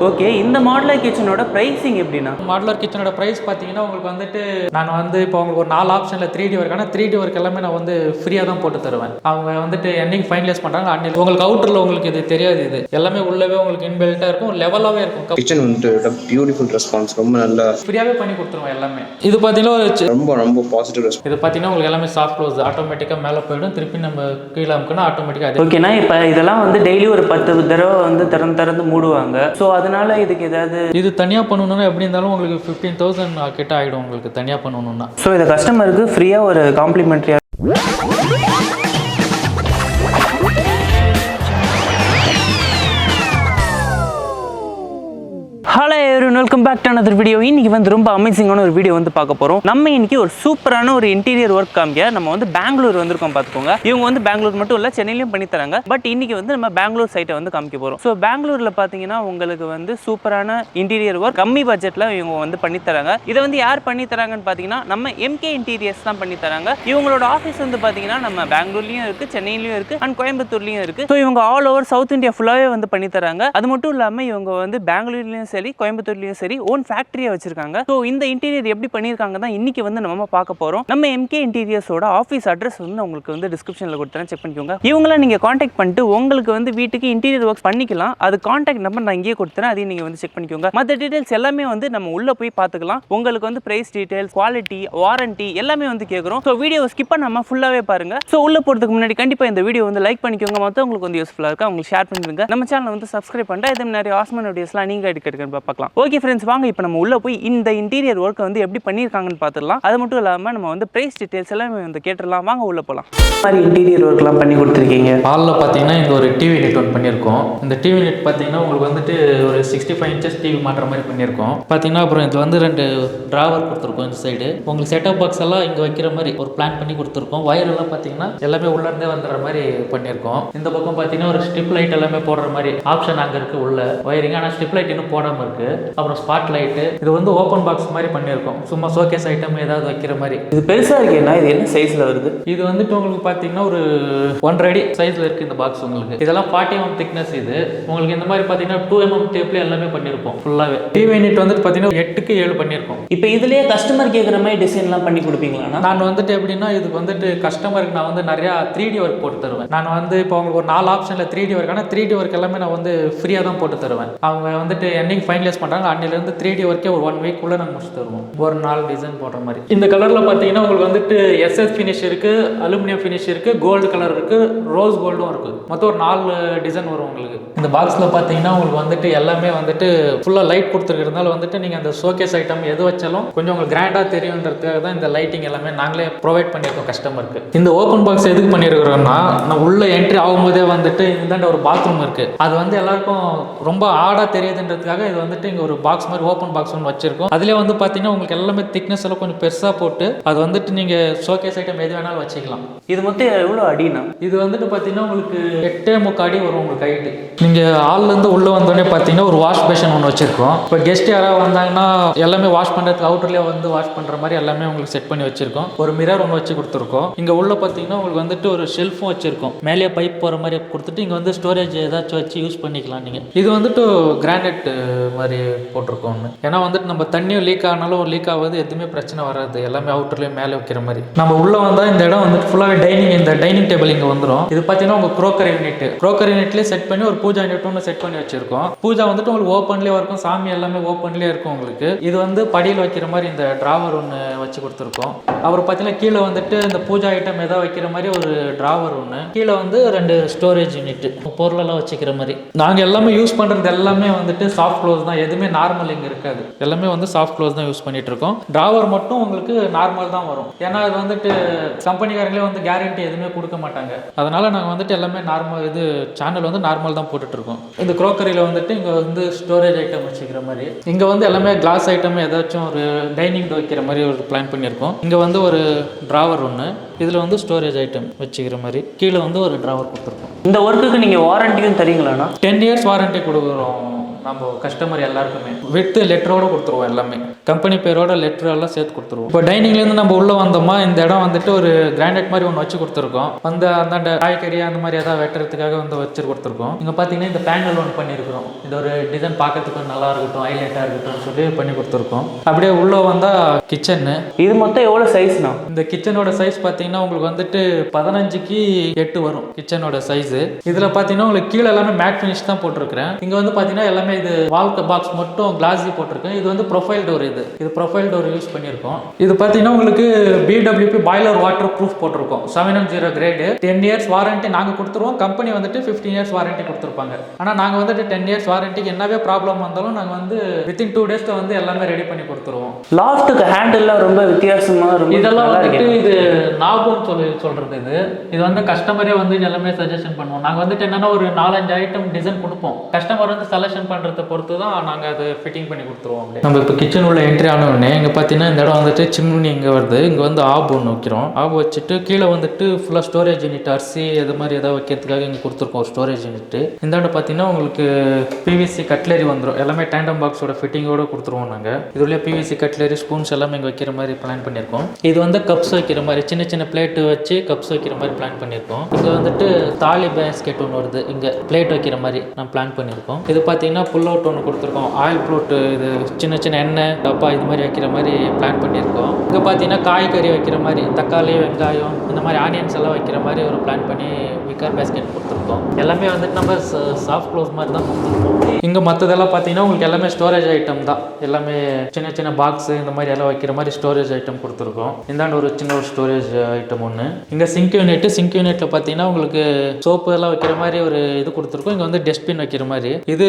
Okay, இந்த modular கிச்சனோட pricing எப்படின்னா? Modular கிச்சனோட price பார்த்தீங்கன்னா உங்களுக்கு வந்துட்டு நான் வந்து இப்போ உங்களுக்கு ஒரு 4 ஆப்ஷனில் 3D ஒர்க், ஆனால் 3D ஒர்க் எல்லாமே நான் வந்து ஃப்ரீயாக தான் போட்டு தருவேன். அவங்க வந்துட்டு என்னைக்கு ஃபைனலைஸ் பண்ணுறாங்க அன்னைக்கு உங்களுக்கு அவுட்டரில் உங்களுக்கு இது தெரியாது, இது எல்லாமே உள்ளவே உங்களுக்கு இன்பில்ட்டாக இருக்கும், லெவலாகவே இருக்கும். கிச்சன் வந்துட்டு பியூட்டிஃபுல் ரெஸ்பான்ஸ், ரொம்ப நல்லா ஃப்ரீயாகவே பண்ணி கொடுத்துருவோம் எல்லாமே. இது பார்த்தீங்கன்னா ஒரு ரொம்ப பாசிட்டிவ் ரெஸ்பான்ஸ். இது பார்த்தீங்கன்னா உங்களுக்கு எல்லாமே சாஃப்ட் க்ளோஸ் ஆட்டோமேட்டிக்காக மேலே போயிடும், திருப்பி நம்ம கீழே அமுக்குனா ஆட்டோமேட்டிக்காக. ஓகேண்ணா, இப்போ இதெல்லாம் வந்து டெய்லி ஒரு 10 தடவை வந்து திறந்து மூடுவாங்க. ஸோ அதனால இதுக்கு ஏதாவது இது தனியாக பண்ணணும்னா எப்படி இருந்தாலும் உங்களுக்கு 15,000 கிட்ட ஆகிடும் உங்களுக்கு தனியாக பண்ணணும்னா. ஸோ இதை கஸ்டமருக்கு ஃப்ரீயாக ஒரு காம்ப்ளிமெண்ட்ரியாக. Hello everyone, welcome back to another video. இன்னைக்கு வந்து ரொம்ப அமேசிங்கான ஒரு வீடியோ வந்து பார்க்க போகிறோம். நம்ம இன்னைக்கு ஒரு சூப்பரான ஒரு இன்டீரியர் ஒர்க் காமிக்க நம்ம வந்து பெங்களூர் வந்திருக்கோம். பார்த்துக்கோங்க, இவங்க வந்து பெங்களூர் மட்டும் இல்லை, சென்னையிலையும் பண்ணி தராங்க. பட் இன்னைக்கு வந்து நம்ம பெங்களூர் சைட்டை வந்து காமிக்க போகிறோம். ஸோ பெங்களூரில் பார்த்தீங்கன்னா உங்களுக்கு வந்து சூப்பரான இன்டீரியர் ஒர்க் கம்மி பட்ஜெட்டில் இவங்க வந்து பண்ணி தராங்க. இதை வந்து யார் பண்ணி தராங்கன்னு பார்த்தீங்கன்னா நம்ம MK இன்டீரியர்ஸ் தான் பண்ணி தராங்க. இவங்களோட ஆஃபீஸ் வந்து பார்த்தீங்கன்னா நம்ம பெங்களூர்லையும் இருக்குது, சென்னையிலையும் இருக்குது, அண்ட் கோயம்புத்தூர்லையும் இருக்குது. ஸோ இவங்க ஆல் ஓவர் சவுத் இந்தியா ஃபுல்லாகவே வந்து பண்ணி தராங்க. அது மட்டும் இல்லாமல் இவங்க வந்து பெங்களூர்லையும் சரி கோயம்புத்தூர்லயும் சரி ஓன் ஃபேக்டரியா வச்சிருக்காங்க. ஸோ இந்த இன்டீரியர் எப்படி பண்ணியிருக்காங்க தான் இன்னைக்கு வந்து நம்ம பார்க்க போறோம். நம்ம MK இன்டீரியர்ஸோட ஆஃபீஸ் அட்ரஸ் வந்து உங்களுக்கு வந்து டிஸ்கிரிப்ஷனில் கொடுத்துறேன், செக் பண்ணிக்கோங்க. இவங்கள நீங்க காண்டாக்ட் பண்ணிட்டு உங்களுக்கு வந்து வீட்டுக்கு இன்டீரியர் ஒர்க்ஸ் பண்ணிக்கலாம். அது காண்டாக்ட் நம்பர் நான் இங்கேயே கொடுத்துறேன், அதையும் நீங்க வந்து செக் பண்ணிக்கோங்க. மற்ற டீடைல்ஸ் எல்லாமே வந்து நம்ம உள்ள போய் பார்த்துக்கலாம். உங்களுக்கு வந்து பிரைஸ் டீடைல்ஸ், குவாலிட்டி, வாரண்டி எல்லாமே வந்து கேட்குறோம். ஸோ வீடியோ ஸ்கிப் பண்ணாம ஃபுல்லாவே பாருங்க. ஸோ உள்ள போறதுக்கு முன்னாடி கண்டிப்பா இந்த வீடியோ வந்து லைக் பண்ணிக்கோங்க, மற்றவங்களுக்கு வந்து யூஸ்ஃபுல்லா இருக்கு அவங்களுக்கு ஷேர் பண்ணிடுங்க. நம்ம சேனலை வந்து சப்ஸ்கிரைப் பண்ணிட்டு இதே நிறைய ஆஸ்மன் வீடியோஸ்லாம் நீங்க எடுக்கிறதுக்கு பார்க்கலாம். ஓகே ஃப்ரெண்ட்ஸ், வாங்க இப்போ நம்ம உள்ள போய் இந்த இன்டீரியர் ஒர்க்கை வந்து எப்படி பண்ணியிருக்காங்கன்னு பார்த்துடலாம். அது மட்டும் இல்லாமல் நம்ம வந்து பிரைஸ் டீடைல்ஸ் எல்லாமே வந்து கேட்டுடலாம். வாங்க உள்ள போகலாம். மாதிரி இன்டீரியர் ஒர்க்லாம் பண்ணி கொடுத்துருக்கீங்க. ஹாலில் பார்த்தீங்கன்னா இந்த ஒரு டிவி யூனிட் ஒன்று பண்ணியிருக்கோம். இந்த டிவி யூனிட் பார்த்தீங்கன்னா உங்களுக்கு வந்துட்டு ஒரு 65 இன்ச்சஸ் டிவி மாட்டுற மாதிரி பண்ணியிருக்கோம். பார்த்தீங்கன்னா அப்புறம் இதில் வந்து 2 டிராவர் கொடுத்துருக்கோம். இந்த சைடு உங்களுக்கு செட்டப் பாக்ஸ் எல்லாம் இங்கே வைக்கிற மாதிரி ஒரு பிளான் பண்ணி கொடுத்துருக்கோம். வயர் எல்லாம் பார்த்தீங்கன்னா எல்லாமே உள்ளேருந்தே வந்துடுற மாதிரி பண்ணியிருக்கோம். இந்த பக்கம் பார்த்தீங்கன்னா ஒரு ஸ்ட்ரிப் லைட் எல்லாமே போடுற மாதிரி ஆப்ஷன் அங்கே இருக்குது உள்ள வயரிங். ஆனால் ஸ்ட்ரிப் லைட் இன்னும் போடாமல் இருக்குது. அப்புறம் ஸ்பாட் லைட்டு இது வந்து ஓப்பன் பாக்ஸ் மாதிரி பண்ணியிருக்கோம். சும்மா ஷோகேஸ் ஐட்டம் ஏதாவது வைக்கிற மாதிரி. இது பெருசாக இருக்கேன்னா இது என்ன சைஸில் வருது? இது வந்துட்டு உங்களுக்கு பார்த்தீங்கன்னா ஒரு 1.5 அடி சைஸில் இருக்குது இந்த பாக்ஸ். உங்களுக்கு இதெல்லாம் 40 mm திக்னஸ். இது உங்களுக்கு இந்த மாதிரி பார்த்தீங்கன்னா 2 mm டேப்ல எல்லாமே பண்ணியிருப்போம் ஃபுல்லாகவே. டிவி யூனிட் வந்துட்டு பார்த்தீங்கன்னா 8க்கு 7 பண்ணியிருக்கோம். இப்போ இதுலேயே கஸ்டமர் கேட்குற மாதிரி டிசைன்லாம் பண்ணி கொடுப்பீங்களா? நான் வந்துட்டு எப்படின்னா இதுக்கு வந்துட்டு கஸ்டமருக்கு நான் வந்து நிறையா 3D ஒர்க் போட்டு தருவேன். நான் வந்து இப்போ உங்களுக்கு ஒரு 4 ஆப்ஷனில் 3D ஒர்க், ஆனால் 3D ஒர்க் எல்லாமே நான் வந்து ஃப்ரீயாக தான் போட்டு தருவேன். அவங்க வந்துட்டு என்னைக்கு ஃபைனலைஸ் பண்ணுறாங்க அன்னிலேருந்து 3D ஒர்க்கே ஒரு 1 வீக் உள்ள நாங்கள் முடிச்சு தருவோம். ஒரு 4 டிசைன் போடுற மாதிரி. இந்த கலரில் பார்த்தீங்கன்னா உங்களுக்கு வந்துட்டு SS ஃபினிஷ் இருக்குது, அலுமினியம் ஃபினிஷ் இருக்குது, கோல்டு கலர் இருக்குது, ரோஸ் கோல்டும் இருக்குது. மொத்தம் ஒரு 4 டிசைன் வரும் உங்களுக்கு. இந்த பாக்ஸில் பார்த்தீங்கன்னா உங்களுக்கு வந்துட்டு எல்லாமே வந்துட்டு ஃபுல்லாக லைட் கொடுத்துருக்கிறதுனால வந்துட்டு நீங்கள் அந்த ஷோகேஸ் ஐட்டம் எது வச்சாலும் கொஞ்சம் உங்களுக்கு கிராண்டாக தெரியுன்றதுக்காக தான் இந்த லைட்டிங் எல்லாமே நாங்களே ப்ரொவைட் பண்ணியிருக்கோம் கஸ்டமருக்கு. இந்த ஓப்பன் பாக்ஸ் எதுக்கு பண்ணியிருக்கிறோம்னா நான் உள்ள என்ட்ரி ஆகும்போதே வந்துட்டு இந்தாண்ட ஒரு பாத்ரூம் இருக்குது. அது வந்து எல்லாருக்கும் ரொம்ப ஆடாக தெரியுதுன்றதுக்காக இது வந்துட்டு இங்கே ஒரு பாக்ஸ் மாதிரி ஓப்பன் பாக்ஸ் ஒன்று வச்சிருக்கோம். அதுலேயே வந்து பார்த்தீங்கன்னா உங்களுக்கு எல்லாமே திக்னஸ் எல்லாம் கொஞ்சம் பெருசாக போட்டு அது வந்துட்டு நீங்கள் ஷோகேஸ் ஐட்டம் எது வேணாலும் வச்சுக்கலாம். இது மொத்தம் எவ்வளோ அடினா? இது வந்துட்டு பார்த்தீங்கன்னா உங்களுக்கு 8.75 அடி வரும் உங்களுக்கு ஹைட்டு. நீங்கள் ஹால்லேருந்து உள்ளே வந்தோடனே பார்த்தீங்கன்னா ஒரு வாஷ் பேஷன் ஒன்று வச்சிருக்கோம். இப்போ கெஸ்ட் யாராவது வந்தாங்கன்னா எல்லாமே வாஷ் பண்ணுறதுக்கு அவுட்டர்லேயே வந்து வாஷ் பண்ணுற மாதிரி எல்லாமே உங்களுக்கு செட் பண்ணி வச்சிருக்கோம். ஒரு மிரர் ஒன்று வச்சு கொடுத்துருக்கோம். இங்கே உள்ள பார்த்தீங்கன்னா உங்களுக்கு வந்துட்டு ஒரு ஷெல்ஃபும் வச்சிருக்கோம். மேலே பைப் போகிற மாதிரி கொடுத்துட்டு இங்கே வந்து ஸ்டோரேஜ் ஏதாச்சும் வச்சு யூஸ் பண்ணிக்கலாம் நீங்கள். இது வந்துட்டு கிரானைட் மாதிரி போட்டிருக்கோம். ஏன்னா வந்துட்டு நம்ம தண்ணியும் லீக் ஆனாலும் லீக் ஆகாது, எதுவுமே பிரச்சனை வராது. எல்லாமே அவுட்டர்லேயே மேலே வைக்கிற மாதிரி. நம்ம உள்ள வந்தால் இந்த இடம் வந்துட்டு ஃபுல்லாகவே டைனிங், இந்த டைனிங் டேபிள் இங்கே வந்துடும். இது பார்த்தீங்கன்னா உங்கள் க்ரோக்கர் யூனிட்லேயே செட் பண்ணி ஒரு பூஜா யூனிட் ஒன்று செட் பண்ணி வச்சிருக்கோம். பூஜா வந்துட்டு உங்களுக்கு ஓப்பன்லேயே இருக்கும், சாமி எல்லாமே ஓப்பன்லேயே இருக்கும் உங்களுக்கு. இது வந்து படியில் வைக்கிற மாதிரி இந்த டிராவர் ஒன்று வச்சு கொடுத்துருக்கோம். அப்புறம் பார்த்தீங்கன்னா கீழே வந்துட்டு இந்த பூஜா ஐட்டம் ஏதாவது வைக்கிற மாதிரி ஒரு டிராவர் ஒன்று, கீழே வந்து 2 ஸ்டோரேஜ் யூனிட் பொருளெல்லாம் வச்சுக்கிற மாதிரி. நாங்கள் எல்லாமே யூஸ் பண்ணுறது எல்லாமே வந்துட்டு சாஃப்ட் க்ளோஸ் தான், எதுவுமே நார்மல் இங்கே இருக்காது. எல்லாமே வந்து சாஃப்ட் க்ளோஸ் தான் யூஸ் பண்ணிட்டு இருக்கோம். டிராவர் மட்டும் உங்களுக்கு நார்மல் தான் வரும். ஏன்னா அது வந்துட்டு கம்பெனிக்காரங்களே வந்து கேரண்டி எதுவுமே கொடுக்க மாட்டாங்க. அதனால நாங்கள் வந்துட்டு எல்லாமே நார்மல், இது சேனல் வந்து நார்மல் தான் போட்டுட்டு இருக்கோம். இந்த க்ரோக்கரியில் வந்துட்டு இங்கே வந்து ஸ்டோரேஜ் ஐட்டம் வச்சுக்கிற மாதிரி, இங்கே வந்து எல்லாமே கிளாஸ் ஐட்டம் ஏதாச்சும் ஒரு டைனிங் வைக்கிற மாதிரி ஒரு பிளான் பண்ணியிருக்கோம். இங்கே வந்து ஒரு டிராவர் ஒன்று, இதில் வந்து ஸ்டோரேஜ் ஐட்டம் வச்சுக்கிற மாதிரி, கீழே வந்து ஒரு டிராவர் கொடுத்துருக்கோம். இந்த ஒர்க்குக்கு நீங்கள் வாரண்டியும் தரீங்களாண்ணா? 10 இயர்ஸ் வாரண்டி கொடுக்குறோம் நம்ம கஸ்டமர் எல்லாருக்குமே வித் லெட்டரோட கொடுத்துருவோம். எல்லாமே கம்பெனி பேரோட லெட்டர் எல்லாம் சேர்த்து கொடுத்துருவோம். இப்போ டைனிங்லேருந்து நம்ம உள்ளே வந்தோமா, இந்த இடம் வந்துட்டு ஒரு கிரானைட் மாதிரி ஒன்று வச்சு கொடுத்துருக்கோம். வந்து அந்தாண்ட காய்கறி அந்த மாதிரி ஏதாவது வெட்டுறதுக்காக வந்து வச்சு கொடுத்துருக்கோம். இங்கே பார்த்தீங்கன்னா இந்த பேனல் ஒன்று பண்ணியிருக்கிறோம். இது ஒரு டிசைன் பார்க்கறதுக்கு நல்லா இருக்கட்டும், ஹைலைட்டாக இருக்கட்டும் சொல்லி பண்ணி கொடுத்துருக்கோம். அப்படியே உள்ளே வந்தால் கிச்சனு. இது மொத்தம் எவ்வளோ சைஸ்ண்ணா? இந்த கிச்சனோட சைஸ் பார்த்தீங்கன்னா உங்களுக்கு வந்துட்டு 15க்கு 8 வரும் கிச்சனோட சைஸு. இதில் பார்த்தீங்கன்னா உங்களுக்கு கீழே எல்லாமே மேட் ஃபினிஷ் தான் போட்டிருக்கிறேன். இங்கே வந்து பார்த்தீங்கன்னா எல்லாமே இது வால் பாக்ஸ் மட்டும் கிளாஸி போட்டிருக்கேன். இது வந்து ப்ரொஃபைல் டோர். இது ப்ரொஃபைல் டோர் யூஸ் பண்ணியிருக்கோம். இது பார்த்தீங்கன்னா உங்களுக்கு BWP பாய்லர் வாட்டர் ப்ரூஃப் போட்டிருக்கோம். 7M0 grade. 10 இயர்ஸ் வாரண்டி நாங்கள் கொடுத்துருவோம். கம்பெனி வந்துட்டு 15 இயர்ஸ் வாரண்டி கொடுத்துருப்பாங்க. ஆனால் நாங்கள் வந்துட்டு 10 இயர்ஸ் வாரண்டிக்கு என்னவே ப்ராப்ளம் வந்தாலும் நாங்கள் வந்து வித்தின் 2 டேஸில் வந்து எல்லாமே ரெடி பண்ணி கொடுத்துருவோம். லாஃப்ட்டுக்கு ஹேண்டில்லாம் ரொம்ப வித்தியாசமாக ரொம்ப இதெல்லாம் வந்துட்டு இது நாபம்னு சொல்றது. இது வந்து கஸ்டமரே வந்து எல்லாமே சஜஷன் பண்ணுவோம். நாங்கள் வந்துட்டு என்னன்னா ஒரு 4-5 ஐட்டம் டிசைன் கொடுப்போம். கஸ்டமர் வந்து செலக்ஷன் பண்ணுறதை பொறுத்து தான் நாங்கள் அதை ஃபிட்டிங் பண்ணி கொடுத்துருவோம். நம்ம இப்போ கிச்சன் உள்ள என்ட்ரி ஆன உடனே இங்கே பார்த்தீங்கன்னா இந்த இடம் வந்துட்டு சிம்னி இங்கே வருது. இங்கே வந்து ஆப் ஒன்று வைக்கிறோம். ஆப் வச்சுட்டு கீழே வந்துட்டு ஃபுல்லாக ஸ்டோரேஜ் யூனிட், அரிசி இது மாதிரி ஏதாவது வைக்கிறதுக்காக இங்கே கொடுத்துருக்கோம் ஒரு ஸ்டோரேஜ் யூனிட். இந்த இடம் பார்த்தீங்கன்னா உங்களுக்கு PVC கட்லரி வந்துடும். எல்லாமே டேண்டம் பாக்ஸோட ஃபிட்டிங்கோட கொடுத்துருவோம் நாங்கள். இதுலேயே PVC கட்லரி, ஸ்பூன்ஸ் எல்லாமே இங்கே வைக்கிற மாதிரி பிளான் பண்ணியிருக்கோம். இது வந்து கப்ஸ் வைக்கிற மாதிரி சின்ன சின்ன பிளேட் வச்சு கப்ஸ் வைக்கிற மாதிரி பிளான் பண்ணியிருக்கோம். இங்கே வந்துட்டு தாலி பேஸ்கெட் ஒன்று வருது. இங்கே பிளேட் வைக்கிற மாதிரி நான் பிளான் பண்ணியிருக்கோம். இது பார்த்தீங்கன்னா புல் அவுட் ஒன்று கொடுத்துருக்கோம். ஆயில் ப்ளோட்டு, இது சின்ன சின்ன எண்ணெய் டப்பா இது மாதிரி வைக்கிற மாதிரி பிளான் பண்ணியிருக்கோம். இங்கே பார்த்தீங்கன்னா காய்கறி வைக்கிற மாதிரி தக்காளி, வெங்காயம் இந்த மாதிரி ஆனியன்ஸ் எல்லாம் வைக்கிற மாதிரி ஒரு பிளான் பண்ணி விக்கர் பேஸ்கெட் கொடுத்துருக்கோம். எல்லாமே வந்துட்டு நம்ம சாஃப்ட் க்ளோஸ் மாதிரி தான் கொடுத்துருக்கோம். இங்கே மற்றதெல்லாம் பார்த்தீங்கன்னா உங்களுக்கு எல்லாமே ஸ்டோரேஜ் ஐட்டம் தான். எல்லாமே சின்ன சின்ன பாக்ஸு இந்த மாதிரி எல்லாம் வைக்கிற மாதிரி ஸ்டோரேஜ் ஐட்டம் கொடுத்துருக்கோம். இந்தாண்டு ஒரு சின்ன ஒரு ஸ்டோரேஜ் ஐட்டம் ஒன்று. இங்கே சிங்க் யூனிட்டில் பார்த்தீங்கன்னா உங்களுக்கு சோப்பு எல்லாம் வைக்கிற மாதிரி ஒரு இது கொடுத்துருக்கோம். இங்கே வந்து டஸ்ட்பின் வைக்கிற மாதிரி. இது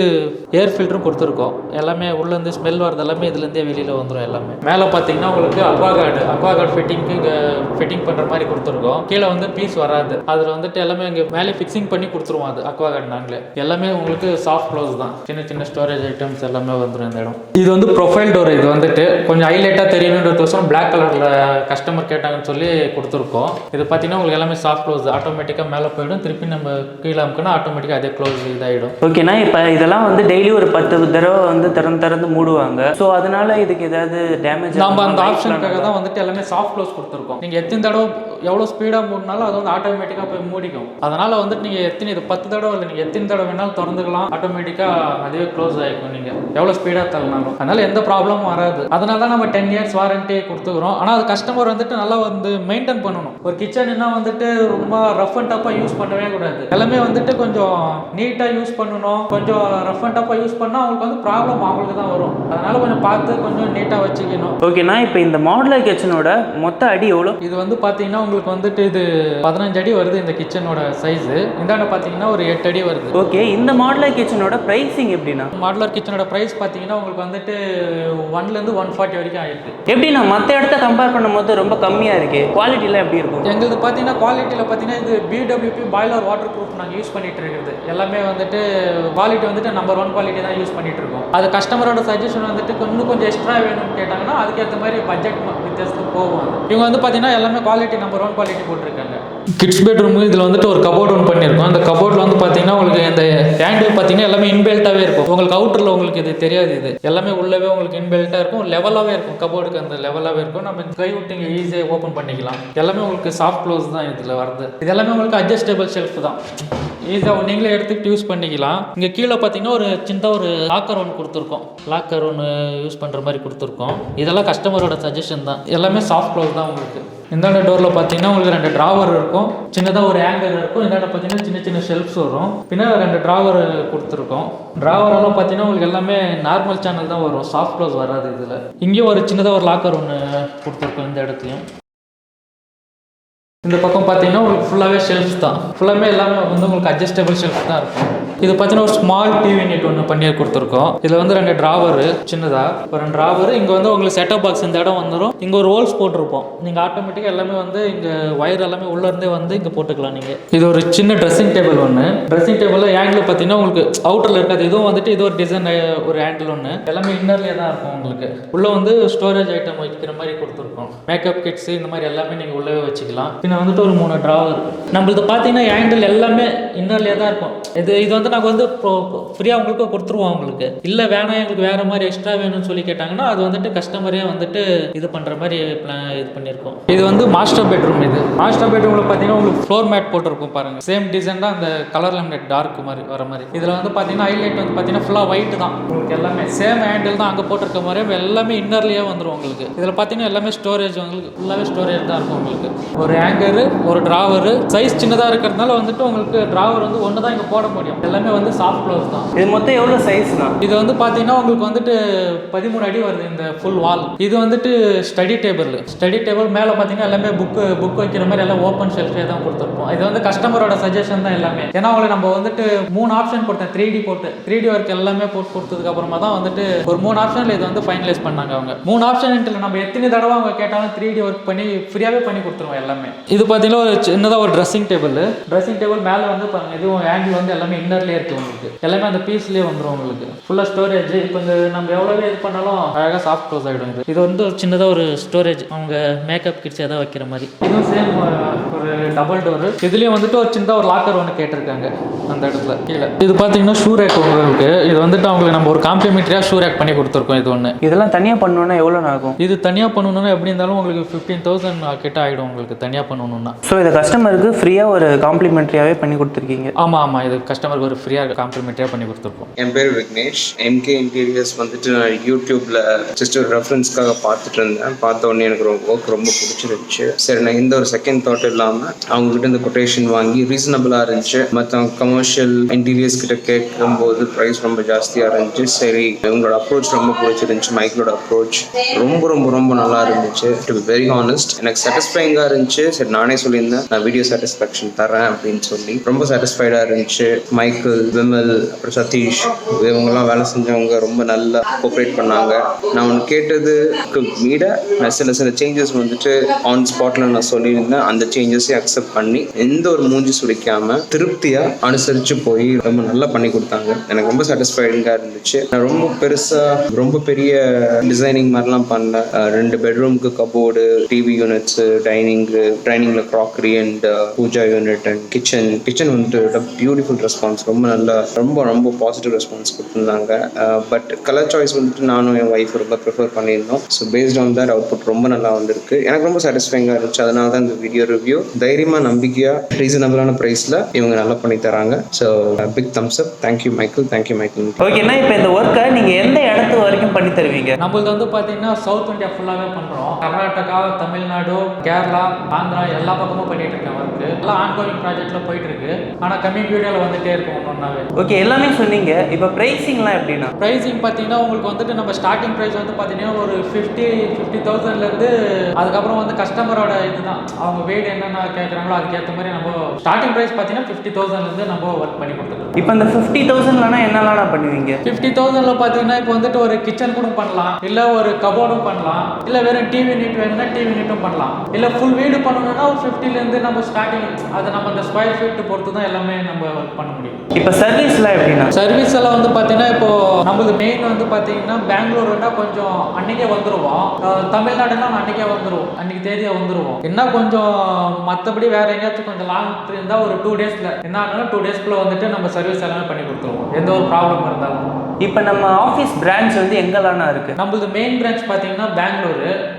ஏர் ஃபில்டரும் கொடுத்துருக்கோம். எல்லாமே உள்ளேருந்து ஸ்மெல் வரது எல்லாமே இதுலேருந்தே வெளியில் வந்துடும். எல்லாமே மேலே பார்த்தீங்கன்னா உங்களுக்கு அக்வாகார்டு ஃபிட்டிங்க்கு இங்கே ஃபிட்டிங் பண்ணுற மாதிரி கொடுத்துருக்கோம். கீழே வந்து பீஸ் வராது. அதில் வந்துட்டு எல்லாமே இங்கே மேலே ஃபிக்ஸிங் பண்ணி கொடுத்துருவோம். அது அக்வாகார்டு நாங்களே. எல்லாமே உங்களுக்கு சாஃப்ட் க்ளோஸ் தான். சின்ன சின்ன ஸ்டோரேஜ் ஐட்டம்ஸ் எல்லாமே வந்துடும் இந்த இடம். இது வந்து ப்ரொஃபைல் டோர். இது வந்துட்டு கொஞ்சம் ஹைலைட்டாக தெரியணுன்றதுக்கோசரம் பிளாக் கலரில் கஸ்டமர் கேட்டாங்கன்னு சொல்லி கொடுத்துருக்கோம். இது பார்த்தீங்கன்னா உங்களுக்கு எல்லாமே சாஃப்ட் க்ளோஸ். ஆட்டோமேட்டிக்காக மேலே போயிடும். திருப்பி நம்ம கீழே அமுக்குனா ஆட்டோமேட்டிக்காக அதே க்ளோஸ் இதாகிடும். ஓகேண்ணா, இப்போ இதெல்லாம் வந்து டெய்லி ஒரு 10 தடவை வந்து திறந்து மூடுவாங்க. ஸோ அதனால இதுக்கு ஏதாவது டேமேஜ் நம்ம அந்த ஆப்ஷனுக்காக தான் வந்துட்டு எல்லாமே சாஃப்ட் க்ளோஸ் கொடுத்துருக்கோம். நீங்கள் எத்தனை தடவை எவ்வளோ ஸ்பீடாக மூடினாலும் அது வந்து ஆட்டோமேட்டிக்காக போய் மூடிக்கும். அதனால வந்துட்டு நீங்கள் இது 10 தடவை இல்லை, நீங்கள் எத்தனை தடவை வேணாலும் திறந்துக்கலாம். ஆட்டோமேட்டிக்காக அதுவே க்ளோஸ் ஆகிக்கும். நீங்கள் எவ்வளோ ஸ்பீடாக தள்ளினாலும் அதனால எந்த ப்ராப்ளமும் வராது. அதனால தான் நம்ம 10 இயர்ஸ் வாரண்டி கொடுத்துக்கிறோம். ஆனால் அது கஸ்டமர் வந்துட்டு நல்லா வந்து மெயின்டைன் பண்ணணும். ஒரு கிச்சன்னா வந்துட்டு ரொம்ப ரஃப் அண்ட் டஃப்பாக யூஸ் பண்ணவே கூடாது. எல்லாமே வந்துட்டு கொஞ்சம் நீட்டாக யூஸ் பண்ணணும். கொஞ்சம் ரஃப் அண்ட் டஃப்பாக யூஸ் பண்ணால் அவங்களுக்கு வந்து ப்ராப்ளம் அவங்களுக்கு தான் வரும். அதனால கொஞ்சம் பார்த்து கொஞ்சம் நீட்டாக வச்சுக்கணும். ஓகேண்ணா, இப்போ இந்த மாடுலர் கிச்சனோட மொத்த அடி எவ்வளோ? இது வந்து பார்த்தீங்கன்னா உங்களுக்கு வந்துட்டு இது 15 அடி வருது இந்த கிச்சனோட சைஸு. இந்தாண்ட பார்த்தீங்கன்னா ஒரு 8 அடி வருது. ஓகே, இந்த மாடுலர் கிச்சனோட ப்ரைஸிங் எப்படின்னா? மாடுலர் கிச்சனோட ப்ரைஸ் பார்த்தீங்கன்னா உங்களுக்கு வந்துட்டு 1லேருந்து 140 வரைக்கும் ஆயிருக்கு. எப்படின்னா மற்ற இடத்த கம்பேர் பண்ணும்போது ரொம்ப கம்மியாக இருக்கு. குவாலிட்டிலாம் எப்படி இருக்கும்? எங்களுக்கு பார்த்தீங்கன்னா குவாலிட்டியில் பார்த்தீங்கன்னா இது BWP பாய்லர் வாட்டர் ப்ரூஃப் நாங்கள் யூஸ் பண்ணிட்டு இருக்கிறது எல்லாமே வந்துட்டு குவாலிட்டி வந்துட்டு நம்பர் 1 குவாலிட்டி தான் யூஸ் பண்ணிட்டு இருக்கோம். அது கஸ்டமரோட சஜஷன் வந்துட்டு இன்னும் கொஞ்சம் எக்ஸ்ட்ரா வேணும்னு கேட்டாங்கன்னா அதுக்கேற்ற மாதிரி பட்ஜெட் வித்தியாசத்துக்கு போகும். இவங்க வந்து பார்த்தீங்கன்னா எல்லாமே குவாலிட்டி நம்பர் 1 குவாலிட்டி போட்டிருக்காங்க. கிட்ஸ் பெட்ரூம் இதில் வந்துட்டு ஒரு கபோர்ட் ஒன்று பண்ணியிருக்கோம். அந்த கபோர்டில் வந்து பார்த்தீங்கன்னா உங்களுக்கு இந்த ஹேண்டில் பார்த்தீங்கன்னா எல்லாமே இன்பில்ட்டாகவே இருக்கும். உங்களுக்கு அவுட்டரில் உங்களுக்கு இது தெரியாது. இது எல்லாமே உள்ளவே உங்களுக்கு இன்பில்ட்டாக இருக்கும். லெவலாகவே இருக்கும். கபோர்டுக்கு அந்த லெவலாகவே இருக்கும். நம்ம கை விட்டு இங்கே ஈஸியாக ஓப்பன் பண்ணிக்கலாம். எல்லாமே உங்களுக்கு சாஃப்ட் க்ளோஸ் தான் இதில் வருது. இது எல்லாமே உங்களுக்கு அட்ஜஸ்டபிள் ஷெல்ஃப் தான். ஈஸியாக நீங்களே எடுத்துக்கிட்டு யூஸ் பண்ணிக்கலாம். இங்கே கீழே பார்த்தீங்கன்னா ஒரு சின்ன ஒரு லாக்கர் ஒன்று கொடுத்துருக்கோம். லாக்கர் ஒன்று யூஸ் பண்ணுற மாதிரி கொடுத்துருக்கோம். இதெல்லாம் கஸ்டமரோட சஜஷன் தான். எல்லாமே சாஃப்ட் க்ளோஸ் தான் உங்களுக்கு. இந்தாண்ட டோரில் பார்த்தீங்கன்னா உங்களுக்கு 2 ட்ராவர் இருக்கும். சின்னதாக ஒரு ஹேங்கர் இருக்கும். இந்தாண்ட பார்த்தீங்கன்னா சின்ன சின்ன ஷெல்ஃப்ஸ் வரும். பின்ன 2 ட்ராவர் கொடுத்துருக்கோம். ட்ராவரெல்லாம் பார்த்தீங்கன்னா உங்களுக்கு எல்லாமே நார்மல் சேனல் தான் வரும். சாஃப்ட் க்ளோஸ் வராது இதில். இங்கேயும் ஒரு சின்னதாக ஒரு லாக்கர் ஒன்று கொடுத்துருக்கோம் இந்த இடத்துலையும். இந்த பக்கம் பார்த்தீங்கன்னா உங்களுக்கு ஃபுல்லாகவே ஷெல்ஃப்ஸ் தான். ஃபுல்லாமே எல்லாமே வந்து உங்களுக்கு அட்ஜஸ்டபிள் ஷெல்ஃப் தான் இருக்கும். இது பார்த்தீங்கன்னா ஒரு ஸ்மால் டிவி யூனிட் ஒன்று பண்ணி கொடுத்துருக்கோம். இதில் வந்து 2 ட்ராவரு சின்னதாக ஒரு 2 ட்ராவரு. இங்கே வந்து உங்களுக்கு செட்டப் பாக்ஸ் இந்த இடம் வந்துடும். இங்கே ஒரு ஹோல்ஸ் போட்டிருப்போம். நீங்கள் ஆட்டோமேட்டிக்காக எல்லாமே வந்து இங்கே ஒயர் எல்லாமே உள்ளேருந்தே வந்து இங்கே போட்டுக்கலாம் நீங்கள். இது ஒரு சின்ன ட்ரெஸ்ஸிங் டேபிள் ஒன்று. ட்ரெஸ்ஸிங் டேபிளில் ஹேண்டில் பார்த்தீங்கன்னா உங்களுக்கு அவுட்டரில் இருக்காது. இதுவும் வந்துட்டு இது ஒரு டிசைன் ஒரு ஹேண்டில் ஒன்று. எல்லாமே இன்னர்லேயே தான் இருக்கும். உங்களுக்கு உள்ளே வந்து ஸ்டோரேஜ் ஐட்டம் வைக்கிற மாதிரி கொடுத்துருக்கோம். மேக்கப் கிட்ஸு இந்த மாதிரி எல்லாமே நீங்கள் உள்ளே வச்சுக்கலாம். பின்ன வந்துட்டு ஒரு 3 ட்ராவர். நம்மளது பார்த்தீங்கன்னா ஹேண்டில் எல்லாமே இன்னர்லேயே தான் இருக்கும். இது வந்து நாங்கள் வந்து ஃப்ரீயாக உங்களுக்கு கொடுத்துருவோம். உங்களுக்கு இல்லை வேணாம் எங்களுக்கு வேறு மாதிரி எக்ஸ்ட்ரா வேணும்னு சொல்லி கேட்டாங்கன்னா அது வந்துட்டு கஸ்டமரே வந்துட்டு இது பண்ணுற மாதிரி இது பண்ணியிருக்கோம். இது வந்து மாஸ்டர் பெட்ரூம். இது மாஸ்டர் பெட்ரூமில் பார்த்தீங்கன்னா உங்களுக்கு ஃப்ளோர் மேட் போட்டிருக்கும் பாருங்கள். சேம் டிசைன் தான் அந்த கலர் லேமினேட் டார்க் மாதிரி வர மாதிரி. இதில் வந்து பார்த்தீங்கன்னா ஹைலைட் வந்து பார்த்தீங்கன்னா ஃபுல்லாக ஒயிட் தான் உங்களுக்கு எல்லாமே. சேம் ஹேண்டில் தான் அங்கே போட்டிருக்க மாதிரி எல்லாமே இன்னர்லேயே வந்துடும் உங்களுக்கு. இதில் பார்த்தீங்கன்னா எல்லாமே ஸ்டோரேஜ் உங்களுக்கு ஃபுல்லாகவே ஸ்டோரேஜ் தான் இருக்கும் உங்களுக்கு. ஒரு ஹேங்கரு, ஒரு ட்ராவரு, சைஸ் சின்னதாக இருக்கிறதுனால வந்துட்டு உங்களுக்கு ட்ராவர் வந்து ஒன்று தான் இங்கே போட முடியும். எல்லாமே வந்து சாஃப்ட் க்ளோஸ் தான். இது மொத்தம் எவ்வளோ சைஸ்னா? இது வந்து பார்த்தீங்கன்னா உங்களுக்கு வந்துட்டு 13 அடி வருது இந்த ஃபுல் வால். இது வந்துட்டு ஸ்டடி டேபிள் மேலே பார்த்தீங்கன்னா எல்லாமே புக் வைக்கிற மாதிரி எல்லாம் ஓப்பன் ஷெல்ஃபே தான் கொடுத்துருப்போம். இது வந்து கஸ்டமரோட சஜஷன் தான் எல்லாமே. ஏன்னா அவங்களை நம்ம வந்துட்டு 3 ஆப்ஷன் கொடுத்தேன். 3D ஒர்க் எல்லாமே போட்டு கொடுத்ததுக்கு அப்புறமா தான் வந்துட்டு ஒரு 3 ஆப்ஷனில் இது வந்து ஃபைனலைஸ் பண்ணாங்க அவங்க. 3 ஆப்ஷன் நம்ம எத்தனை தடவை அவங்க கேட்டாலும் 3D ஒர்க் பண்ணி ஃப்ரீயாகவே பண்ணி கொடுத்துருவோம் எல்லாமே. இது பார்த்தீங்கன்னா ஒரு சின்னதாக ஒரு ட்ரெஸ்ஸிங் டேபிள் மேலே வந்து பாருங்க, இதுவும் ஹேண்டில் வந்து எல்லாமே இன்னர்லேயே இருக்குது உங்களுக்கு. எல்லாமே அந்த பீஸ்லேயே வந்துடும் உங்களுக்கு. ஃபுல்லாக ஸ்டோரேஜ். இப்போ இந்த நம்ம எவ்வளோ இது பண்ணாலும் அழகாக சாஃப்ட் க்ளோஸ் ஆகிடும். இது வந்து ஒரு சின்னதாக ஒரு ஸ்டோரேஜ் அவங்க மேக்கப் கிட்ஸ் ஏதாவது வைக்கிற மாதிரி. இதுவும் சேம் ஒரு டபுள் டோரு. இதுலேயும் வந்துட்டு ஒரு சின்னதாக ஒரு லாக்கர் ஒன்று கேட்டிருக்காங்க அந்த இடத்துல கீழே. இது பார்த்தீங்கன்னா ஷூ ரேக் உங்களுக்கு. இது வந்துட்டு அவங்களுக்கு நம்ம ஒரு காம்ப்ளிமெண்ட்ரியாக ஷூ ரேக் பண்ணி கொடுத்துருக்கோம். இது ஒன்று. இதெல்லாம் தனியாக பண்ணணும்னா எவ்வளோ ஆகும்? இது தனியாக பண்ணணும்னா எப்படி இருந்தாலும் உங்களுக்கு 15,000 கிட்ட ஆகிடும் உங்களுக்கு தனியாக பண்ணணும்னா. ஸோ இதை கஸ்டமருக்கு ஃப்ரீயாக ஒரு காம்ப்ளிமெண்ட்ரியாகவே பண்ணி கொடுத்துருக்கீங்க? ஆமாம், இது கஸ்டமருக்கு ஒரு ஃப்ரீயாக காம்ப்ளிமெண்ட்ரியாக பண்ணி கொடுத்துருக்கோம். என் பேர் விக்னேஷ். MK இன்டீரியர்ஸ் வந்துட்டு நான் யூடியூப்ல ஜஸ்ட் ஒரு ரெஃபரன்ஸ்க்காக பார்த்துட்டு இருந்தேன். பார்த்த உடனே எனக்கு ஒர்க் ரொம்ப பிடிச்சிருந்துச்சு. சரி, நான் இந்த ஒரு செகண்ட் தாட் இல்லாமல் அவங்ககிட்ட இந்த கொட்டேஷன் வாங்கி ரீசனபிளாக இருந்துச்சு. மற்ற கமர்ஷியல் இன்டீரியர்ஸ் கிட்ட கேட்கும்போது ப்ரைஸ் ரொம்ப ஜாஸ்தியாக இருந்துச்சு. சரி, இவங்களோட அப்ரோச் ரொம்ப பிடிச்சிருந்துச்சு. மைக்கிளோட அப்ரோச் ரொம்ப ரொம்ப ரொம்ப நல்லா இருந்துச்சு. டு பி வெரி ஆனஸ்ட், எனக்கு சாட்டிஸ்ஃபைங்காக இருந்துச்சு. சரி, நானே சொல்லியிருந்தேன் நான் வீடியோ சாட்டிஸ்ஃபேக்ஷன் தரேன் அப்படின்னு சொல்லி. ரொம்ப சாட்டிஸ்ஃபைடாக இருந்துச்சு. மைக்கிள், விமல், அப்புறம் சதீஷ் இவங்கெல்லாம் வேலை செஞ்சவங்க ரொம்ப நல்லா கோஆப்ரேட் பண்ணாங்க. நான் ஒன்று கேட்டதுக்கு மீட நான் சில சேஞ்சஸ் வந்துட்டு ஆன் ஸ்பாட்ல நான் சொல்லியிருந்தேன். அந்த சேஞ்சஸையும் அக்செப்ட் பண்ணி எந்த ஒரு மூஞ்சி சுடிக்காம திருப்தியா அனுசரிச்சு போய் ரொம்ப நல்லா பண்ணி கொடுத்தாங்க. எனக்கு ரொம்ப சாட்டிஸ்ஃபைடிங்கா இருந்துச்சு. நான் ரொம்ப பெருசா ரொம்ப பெரிய டிசைனிங் மாதிரிலாம் பண்ணல. 2 பெட்ரூமுக்கு கபோர்டு, டிவி யூனிட்ஸ், டைனிங்ல crockery and pooja unit and kitchen வந்துட்டு பியூட்டிஃபுல் ரெஸ்பான்ஸ். ரொம்ப நல்லா ரொம்ப பாசிட்டிவ் ரெஸ்பான்ஸ் கொடுத்துருந்தாங்க. பட் கலர் சாய்ஸ் வந்துட்டு நானும் என் ஒய்ஃப் ரொம்ப ப்ரிஃபர் பண்ணியிருந்தோம். So based on that output ரொம்ப நல்லா வந்திருக்கு. எனக்கு ரொம்ப சாட்டிஸ்ஃபைங்காக இருந்துச்சு. அதனால தான் இந்த வீடியோ ரிவ்யூ தைரியமாக நம்பிக்கையாக ரீசனபிளான ப்ரைஸில் இவங்க நல்லா பண்ணி தராங்க. So big thumbs up. Thank you Michael. ஓகேண்ணா, இப்போ இந்த ஒர்க்கை நீங்கள் எந்த இடத்து வரைக்கும் பண்ணி தருவீங்க? நம்மளுக்கு வந்து பார்த்தீங்கன்னா சவுத் இந்தியா ஃபுல்லாகவே பண்ணுறோம். கர்நாடகா, தமிழ்நாடு, கேரளா, ஆந்திரா எல்லா பக்கமும் பண்ணிட்டு இருக்கேன் ஒர்க்கு. எல்லாம் ஆன்கோயிங் ப்ராஜெக்ட்ல போயிட்டு இருக்கு. ஆனால் கம்மிங் வீடியோவில் வந்துட்டே இருக்கும் ஒன்றாவே. ஓகே, எல்லாமே சொன்னீங்க. இப்போ ப்ரைஸிங்லாம் எப்படின்னா? ப்ரைஸிங் பார்த்தீங்கன்னா உங்களுக்கு வந்துட்டு நம்ம ஸ்டார்டிங் ப்ரைஸ் வந்து பார்த்தீங்கன்னா ஒரு 50,000லேருந்து அதுக்கப்புறம் வந்து கஸ்டமரோட இதுதான் அவங்க வெயிட் என்னென்ன கேட்குறாங்களோ அதுக்கேற்ற மாதிரி நம்ம ஸ்டார்டிங் ப்ரைஸ் பார்த்தீங்கன்னா 50,000லேருந்து நம்ம ஒர்க் பண்ணி கொடுத்துருக்கோம். இப்போ இந்த 50,000லனா என்னெல்லாம் பண்ணுவீங்க? 50,000ல பார்த்தீங்கன்னா இப்போ வந்துட்டு ஒரு கிச்சன் கூட பண்ணலாம், இல்லை ஒரு கபோர்டும் பண்ணலாம், இல்லை வெறும் டிவி யூனிட் வேணும்னா டிவி யூனிட்டும் பண்ணலாம், இல்லை ஃபுல் வீடு பண்ணணும்னா ஒரு 50லேருந்து நம்ம ஸ்டார்டிங் அது நம்ம அந்த ஸ்கொயர் ஃபீட் பொறுத்து தான் எல்லாமே நம்ம ஒர்க் பண்ண முடியும். இப்போ சர்வீஸ்லாம் எப்படின்னா? சர்வீஸ் எல்லாம் வந்து பார்த்தீங்கன்னா இப்போ நம்மளுக்கு மெயின் வந்து பார்த்தீங்கன்னா பெங்களூர்னா கொஞ்சம் அன்னைக்கே வந்துருவோம். தமிழ்நாடுனா அன்னைக்கே வந்துருவோம், அன்னைக்கு தேதியா வந்துருவோம். என்ன கொஞ்சம் மற்றபடி வேற எங்கேயாச்சும் கொஞ்சம் லாங் இருந்தால் ஒரு 2 டேஸ்ல என்ன ஆனாலும் 2 டேஸ்க்குள்ள வந்துட்டு நம்ம சர்வீஸ் எல்லாமே பண்ணி கொடுத்துருவோம் எந்த ஒரு ப்ராப்ளம் இருந்தாலும். இப்போ நம்ம ஆஃபீஸ் பிரான்ச் வந்து எங்கெல்லாம் இருக்கு? நம்மளது மெயின் பிரான்ச் பார்த்தீங்கன்னா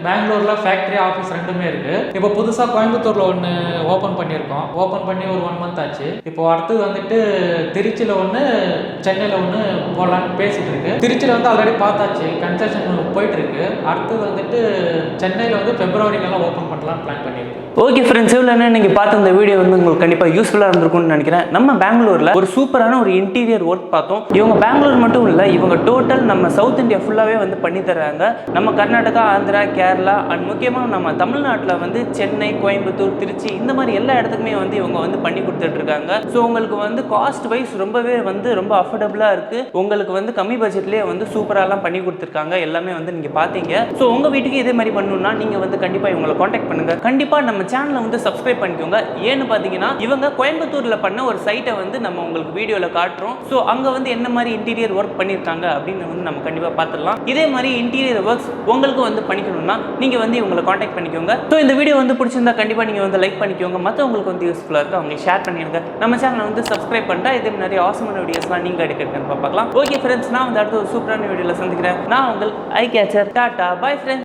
பெங்களூர்ல ஃபேக்டரி ஆஃபீஸ் ரெண்டுமே இருக்கு. இப்போ புதுசாக கோயம்புத்தூர்ல ஒன்று ஓப்பன் பண்ணியிருக்கோம். ஓப்பன் பண்ணி ஒரு 1 மந்த் ஆச்சு. இப்போ அடுத்தது வந்துட்டு திருச்சியில் ஒன்று, சென்னையில் ஒன்று போடலான்னு பேசிட்டு இருக்கு. திருச்சியில் வந்து ஆல்ரெடி பார்த்தாச்சு, கன்ஸ்ட்ரக்ஷன் போயிட்டு இருக்கு. அடுத்தது வந்துட்டு சென்னையில் வந்து பிப்ரவரிக்கெல்லாம் ஓப்பன் பண்ணலான்னு பிளான் பண்ணியிருக்கு. ஓகே ஃப்ரெண்ட்ஸ், இவ்வளோ நீங்கள் பார்த்த இந்த வீடியோ வந்து உங்களுக்கு கண்டிப்பாக யூஸ்ஃபுல்லாக இருந்திருக்கும்னு நினைக்கிறேன். நம்ம பெங்களூரில் ஒரு சூப்பரான ஒரு இன்டீரியர் ஒர்க் பார்த்தோம். இவங்க பெங்களூர் மட்டும் இல்லை, இவங்க டோட்டல் நம்ம சவுத் இந்தியா ஃபுல்லாகவே வந்து பண்ணி தர்றாங்க. நம்ம கர்நாடகா, ஆந்திரா, கேரளா அண்ட் முக்கியமாக நம்ம தமிழ்நாட்டில் வந்து சென்னை, கோயம்புத்தூர், திருச்சி இந்த மாதிரி எல்லா இடத்துக்குமே வந்து இவங்க வந்து பண்ணி கொடுத்துட்ருக்காங்க. ஸோ உங்களுக்கு வந்து காஸ்ட் வைஸ் ரொம்பவே வந்து ரொம்ப அஃபோர்டபுளாக இருக்குது. உங்களுக்கு வந்து கம்மி பட்ஜெட்லேயே வந்து சூப்பராகலாம் பண்ணி கொடுத்துருக்காங்க. எல்லாமே வந்து நீங்கள் பார்த்தீங்க. ஸோ உங்கள் வீட்டுக்கு இதே மாதிரி பண்ணணும்னா நீங்கள் வந்து கண்டிப்பாக இவங்களை காண்டாக்ட் பண்ணுங்கள். கண்டிப்பாக நம்ம சேனலை வந்து சப்ஸ்கிரைப் பண்ணிக்கோங்க. ஏன்னு பார்த்தீங்கன்னா இவங்க கோயம்புத்தூரில் பண்ண ஒரு சைட்டை வந்து நம்ம உங்களுக்கு வீடியோவில் காட்டுறோம். ஸோ அங்கே வந்து என்ன மாதிரி இன்டீரியர் ஒர்க் பண்ணியிருக்காங்க அப்படின்னு வந்து நம்ம கண்டிப்பாக பார்த்து பார்த்துடலாம். இதே மாதிரி இன்டீரியர் ஒர்க்ஸ் உங்களுக்கு வந்து பண்ணிக்கணும்னா நீங்கள் வந்து இவங்களை காண்டாக்ட் பண்ணிக்கோங்க. ஸோ இந்த வீடியோ வந்து பிடிச்சிருந்தா கண்டிப்பாக நீங்கள் வந்து லைக் பண்ணிக்கோங்க. மற்றவங்களுக்கு வந்து யூஸ்ஃபுல்லாக இருக்குது அவங்களுக்கு ஷேர் பண்ணிடுங்க. நம்ம சேனலை வந்து சப்ஸ்கிரைப் பண்ணிட்டா இதே நிறைய ஆசமான வீடியோஸ்லாம் நீங்கள் எடுக்கிறதுன்னு பார்க்கலாம். ஓகே ஃப்ரெண்ட்ஸ், நான் வந்து அடுத்த ஒரு சூப்பரான வீடியோவில் சந்திக்கிறேன். நான் உங்கள் ஐ கேச்சர். Tata, bye friends.